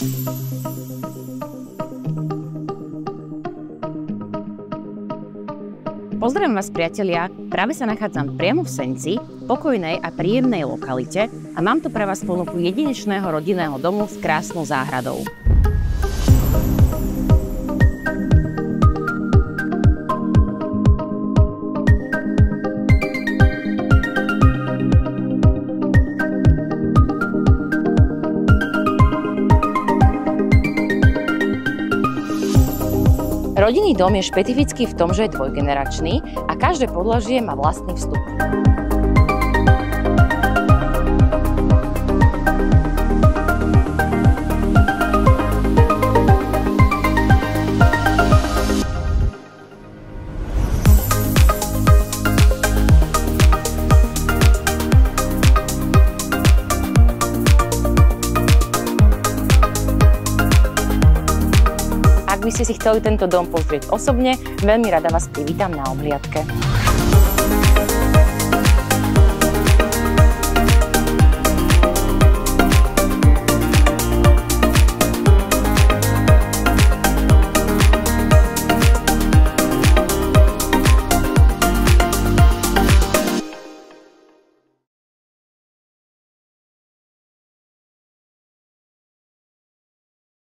Pozdravím vás, priatelia. Práve sa nachádzam priamo v Senci, pokojnej a príjemnej lokalite a mám tu pre vás ponuku jedinečného rodinného domu s krásnou záhradou. Rodinný dom je špecifický v tom, že je dvojgeneračný a každé podlažie má vlastný vstup. Ak by ste si chceli tento dom pozrieť osobne, veľmi rada vás privítam na obhliadke.